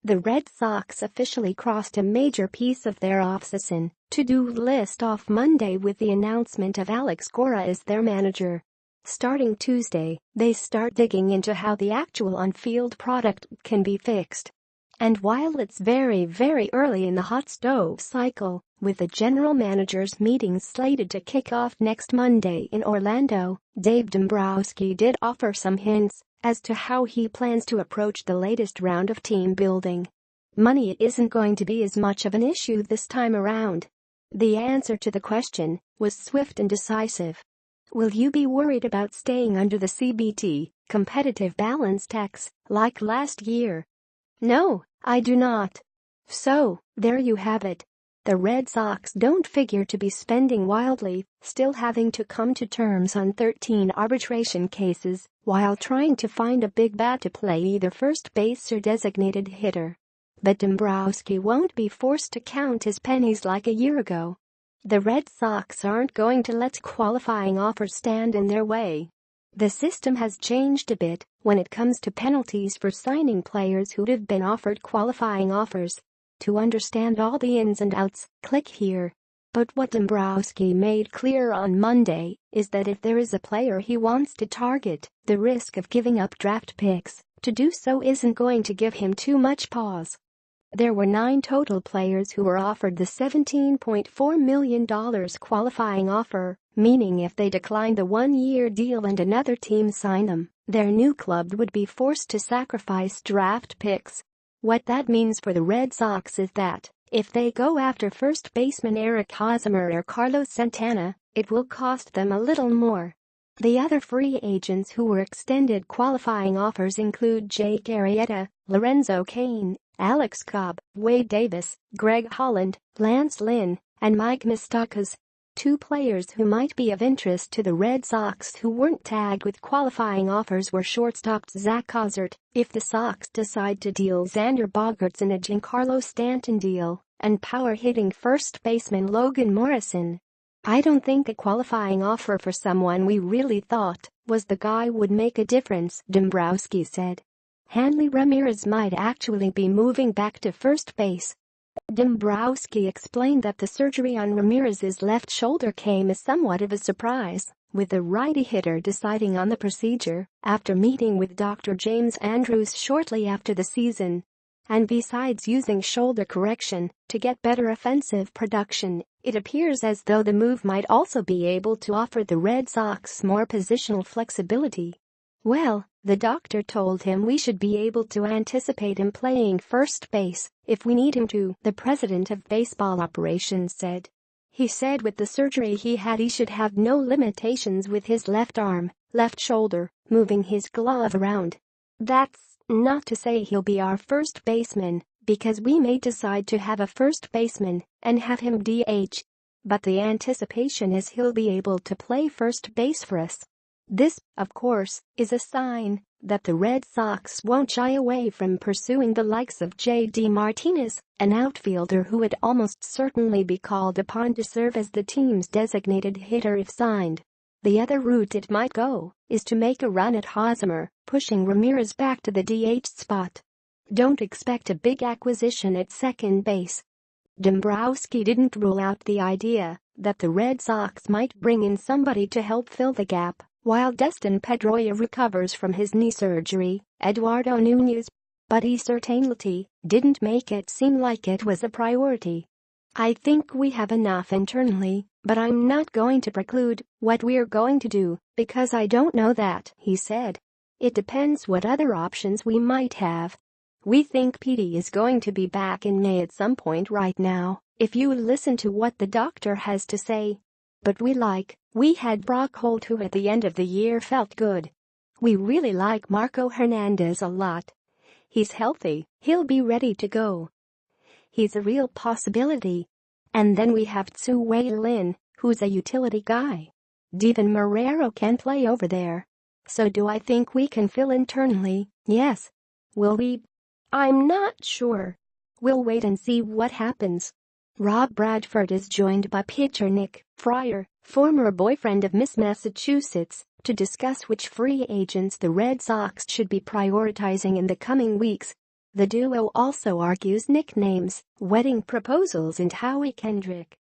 The Red Sox officially crossed a major piece of their offseason to-do list off Monday with the announcement of Alex Cora as their manager. Starting Tuesday, they start digging into how the actual on-field product can be fixed. And while it's very, very early in the hot stove cycle, with the general managers' meeting slated to kick off next Monday in Orlando, Dave Dombrowski did offer some hints as to how he plans to approach the latest round of team building. Money isn't going to be as much of an issue this time around. The answer to the question was swift and decisive. Will you be worried about staying under the CBT, competitive balance tax, like last year? No, I do not. So, there you have it. The Red Sox don't figure to be spending wildly, still having to come to terms on 13 arbitration cases while trying to find a big bat to play either first base or designated hitter. But Dombrowski won't be forced to count his pennies like a year ago. The Red Sox aren't going to let qualifying offers stand in their way. The system has changed a bit when it comes to penalties for signing players who'd have been offered qualifying offers. To understand all the ins and outs, click here. But what Dombrowski made clear on Monday is that if there is a player he wants to target, the risk of giving up draft picks to do so isn't going to give him too much pause. There were 9 total players who were offered the $17.4 million qualifying offer, meaning if they declined the one-year deal and another team signed them, their new club would be forced to sacrifice draft picks. What that means for the Red Sox is that, if they go after first baseman Eric Hosmer or Carlos Santana, it will cost them a little more. The other free agents who were extended qualifying offers include Jake Arrieta, Lorenzo Cain, Alex Cobb, Wade Davis, Greg Holland, Lance Lynn, and Mike Moustakas. 2 players who might be of interest to the Red Sox who weren't tagged with qualifying offers were shortstop Zach Ozert, if the Sox decide to deal Xander Bogaerts in a Giancarlo Stanton deal, and power-hitting first baseman Logan Morrison. I don't think a qualifying offer for someone we really thought was the guy would make a difference, Dombrowski said. Hanley Ramirez might actually be moving back to first base. Dombrowski explained that the surgery on Ramirez's left shoulder came as somewhat of a surprise, with the righty hitter deciding on the procedure after meeting with Dr. James Andrews shortly after the season. And besides using shoulder correction to get better offensive production, it appears as though the move might also be able to offer the Red Sox more positional flexibility. Well, the doctor told him we should be able to anticipate him playing first base if we need him to, the president of baseball operations said. He said with the surgery he had he should have no limitations with his left arm, left shoulder, moving his glove around. That's not to say he'll be our first baseman, because we may decide to have a first baseman and have him DH. But the anticipation is he'll be able to play first base for us. This, of course, is a sign that the Red Sox won't shy away from pursuing the likes of J.D. Martinez, an outfielder who would almost certainly be called upon to serve as the team's designated hitter if signed. The other route it might go is to make a run at Hosmer, pushing Ramirez back to the DH spot. Don't expect a big acquisition at second base. Dombrowski didn't rule out the idea that the Red Sox might bring in somebody to help fill the gap while Dustin Pedroia recovers from his knee surgery, Eduardo Nunez. But he certainly didn't make it seem like it was a priority. I think we have enough internally, but I'm not going to preclude what we're going to do because I don't know that, he said. It depends what other options we might have. We think Petey is going to be back in May at some point right now, if you listen to what the doctor has to say. But we had Brock Holt who at the end of the year felt good. We really like Marco Hernandez a lot. He's healthy, he'll be ready to go. He's a real possibility. And then we have Tzu-Wei Lin, who's a utility guy. Devin Marrero can play over there. So do I think we can fill internally? Yes. Will we? I'm not sure. We'll wait and see what happens. Rob Bradford is joined by pitcher Nick Fryer, former boyfriend of Miss Massachusetts, to discuss which free agents the Red Sox should be prioritizing in the coming weeks. The duo also argues nicknames, wedding proposals and Howie Kendrick.